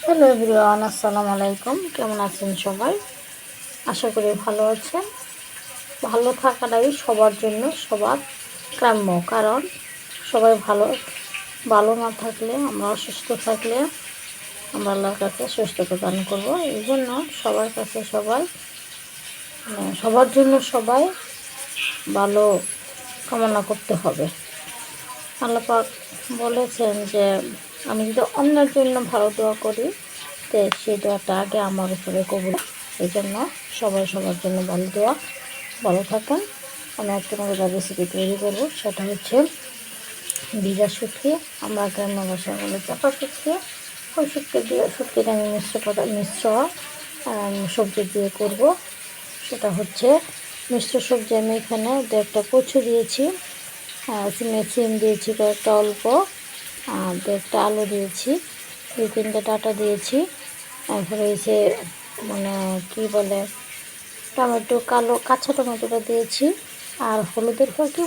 Hello everyone, আসসালামু আলাইকুম। কেমন আছেন সবাই? আশা করি ভালো আছেন। ভালো থাকাটাই সবার জন্য সবার কাম্য, কারণ সবাই ভালো ভালো না থাকলে, আমরা অসুস্থ থাকলে আমরা আল্লাহর কাছে সুস্থতা দান করবো। এই জন্য সবার কাছে সবার জন্য সবাই ভালো কামনা করতে হবে। আল্লাহ পাক বলেছেন যে আমি যদি অন্যের জন্য ভালো দোয়া করি, তো সেই দোয়াটা আগে আমার উপরে কবুল। এই জন্য সবাই সবার জন্য ভালো থাকেন। আমি একটা মজাদার রেসিপি তৈরি করব, সেটা হচ্ছে ভিজা শুটকি। আমরা গ্রাম্য ভাষায় বলে চাপা শুটকি। ওই শুটকিটা আমি মিশ্র সবজি দিয়ে করব। সেটা হচ্ছে মিশ্র সবজি। আমি এখানে একটা কচু দিয়েছি, সিম দিয়েছি কয়েকটা অল্প, আর একটা আলু দিয়েছি, 2-3টে ডাঁটা দিয়েছি। তারপরে হচ্ছে মানে কি বলে টমেটো, কাঁচা টমেটোটা দিয়েছি, আর হলুদের ফাঁকি,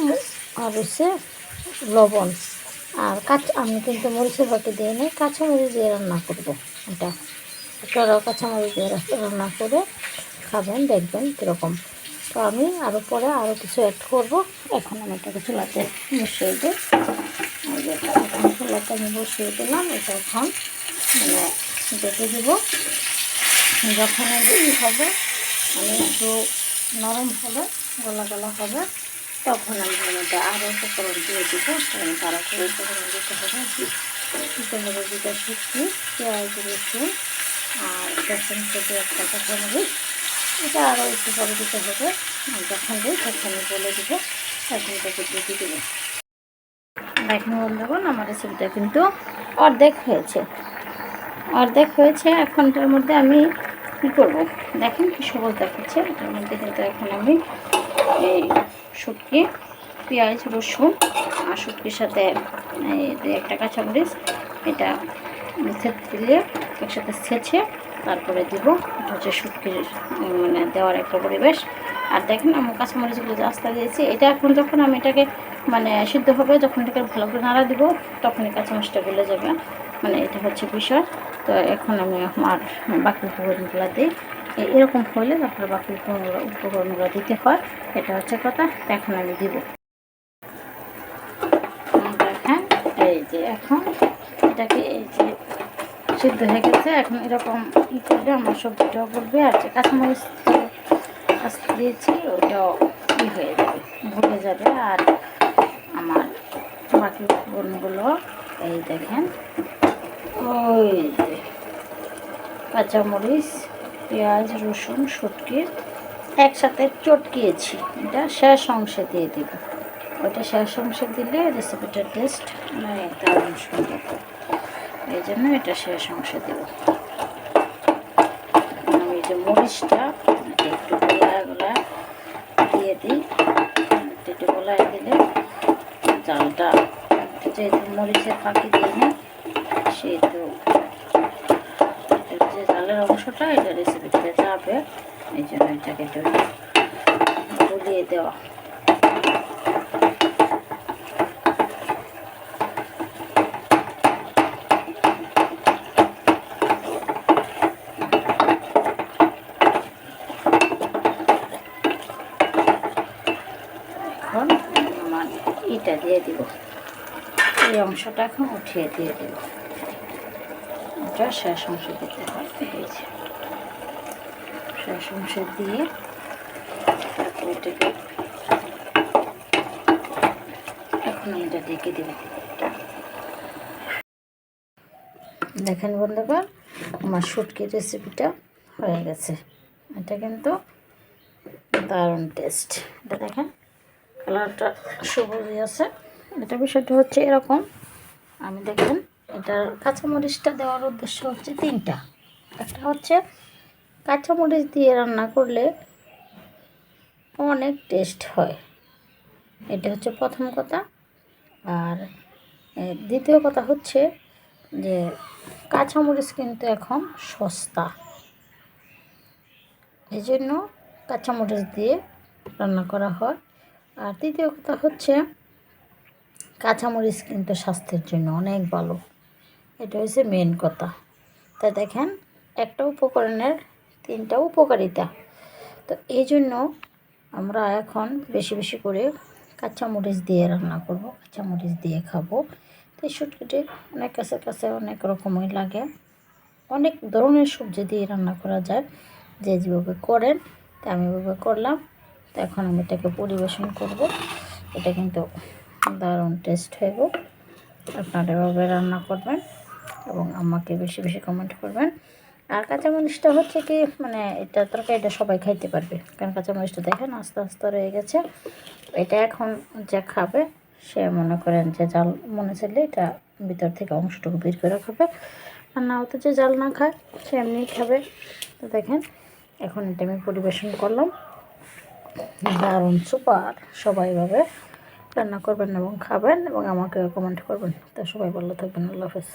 আর হচ্ছে লবণ। আর আমি কিন্তু মরিচের ফাঁকি দিয়ে নিই, কাঁচামরিচ দিয়ে রান্না করবো। এটা আপনারাও কাঁচামরিচ দিয়ে রান্না করে খাবেন, দেখবেন কীরকম। তো আমি পরে আরও কিছু অ্যাড করবো। এখন আমি এটাকে চুলাতে বসিয়ে দিই। এখন চুলাতে আমি বসিয়ে দিলাম। এটা এখন দেখে দেবো। যখন হবে একটু নরম হবে, গলা গলা হবে, তখন আমি এটা আরও উপকরণ দিয়ে দেবো। তাড়াতাড়ি উপকরণ দিতে হবে যেটা শুটকি, পেঁয়াজ, রসুন আর বেসন থেকে একটা কাঁচামরিচ। এটা আরও একটু পরে দিতে হবে। যখন দিই তখন আমি বলে দেবো, এখন থেকে দিয়ে দেবো। দেখুন বন্ধুগণ, আমার রেসিপিটা কিন্তু অর্ধেক হয়েছে। এখনটার মধ্যে আমি কী করবো দেখেন, কি সহজ দেখাচ্ছে। এটার মধ্যে কিন্তু এখন আমি এই শুটকি, পেঁয়াজ, রসুন আর শুটকির সাথে এই একটা কাঁচামরিচ, এটা দিলে একসাথে ছেঁচে তারপরে দিব। এটা হচ্ছে শুটকির দেওয়ার একটা পরিবেশ। আর দেখেন আমি কাঁচামরিচগুলো যে আস্তা দিয়েছি, এটা এখন যখন আমি এটাকে সিদ্ধ হবে, যখন এটাকে ভালো করে নাড়া দিব, তখনই কাঁচামরিচটা গলে যাবে। এটা হচ্ছে বিষয়। তো এখন আমি আমার বাকি উপকরণগুলো দিই। এরকম হলে তারপরে বাকি উপকরণগুলো দিতে হয়, এটা হচ্ছে কথা। এখন আমি দিব। দেখেন এই যে এখন এটাকে এই যে সিদ্ধ হয়ে গেছে। এখন এরকম করলে আমার সবজিটাও করবে, আর যে কাঁচামরিচ দিয়েছি ওইটাও হয়ে যাবে, ভুলে যাবে। আর আমার বাকি উপকরণগুলো এই দেখেন, ওই যে কাঁচামরিচ, পেঁয়াজ, রসুন, শুটকি একসাথে চটকিয়েছি, এটা শেষ অংশে দিয়ে দিব। ওইটা শেষ অংশে দিলে রেসিপিটার টেস্ট দারুণ সুন্দর। এই জন্য এটা শেষ অংশে দেব। আমি এই যে মরিচটা একটু গোলায় দিয়ে দিই। একটু গোলায় দিলে জালটা, যেহেতু মরিচের ফাঁকি দিই না, সেহেতু যে জালের অংশটা এটা রেসিপিতে যাবে। এই জন্য এটাকে একটু গুলিয়ে দেওয়া। এখন আমার এটা দিয়ে দিব, এই অংশটা এখন উঠিয়ে দিয়ে দেব। এটা শেষ অংশ দিতে হয়, শেষ অংশ দিয়ে তারপর এটাকে এখন আমি এটা ঢেকে দেব। দেখেন বন্ধুগণ, আমার শুটকির রেসিপিটা হয়ে গেছে। এটা কিন্তু দারুণ টেস্ট। এটা দেখেন কালারটা সবুজ আছে। এটা বিষয়টা হচ্ছে এরকম, আমি দেখেন এটার কাঁচামরিচটা দেওয়ার উদ্দেশ্য হচ্ছে 3টা। একটা হচ্ছে কাঁচামরিচ দিয়ে রান্না করলে অনেক টেস্ট হয়, এটা হচ্ছে প্রথম কথা। আর দ্বিতীয় কথা হচ্ছে যে কাঁচামরিচ কিন্তু এখন সস্তা, এই জন্য কাঁচামরিচ দিয়ে রান্না করা হয়। আর তৃতীয় কথা হচ্ছে কাঁচামরিচ কিন্তু স্বাস্থ্যের জন্য অনেক ভালো, এটা হচ্ছে মেন কথা। তা দেখেন একটা উপকরণের 3টা উপকারিতা। তো এই জন্য আমরা এখন বেশি বেশি করে কাঁচামরিচ দিয়ে রান্না করব, কাঁচামরিচ দিয়ে খাবো। তো এই শুটকিটি অনেক কাছে অনেক রকমই লাগে, অনেক ধরনের সবজি দিয়ে রান্না করা যায়, যে যেভাবে করেন। তা আমি এভাবে করলাম। তো এখন আমি এটাকে পরিবেশন করব। এটা কিন্তু দারুণ টেস্ট হইব। আপনারা এভাবে রান্না করবেন এবং আমাকে বেশি বেশি কমেন্ট করবেন। আর কাঁচামরিচটা হচ্ছে কি, মানে এটা তরকারিটা সবাই খাইতে পারবে, কারণ কাঁচামরিচটা দেখেন আস্তে আস্তে রয়ে গেছে। এটা এখন যে খাবে সে মনে করেন যে জাল মনে চাইলে এটা ভিতর থেকে অংশটুকু বের করে খাবে, আর নাও তো যে জাল না খায় সে এমনি খাবে। তো দেখেন এখন এটা আমি পরিবেশন করলাম। দারুণ সুপার। সবাই এভাবে রান্না করবেন এবং খাবেন এবং আমাকে কমেন্ট করবেন। তো সবাই ভালো থাকবেন। আল্লাহ হাফেজ।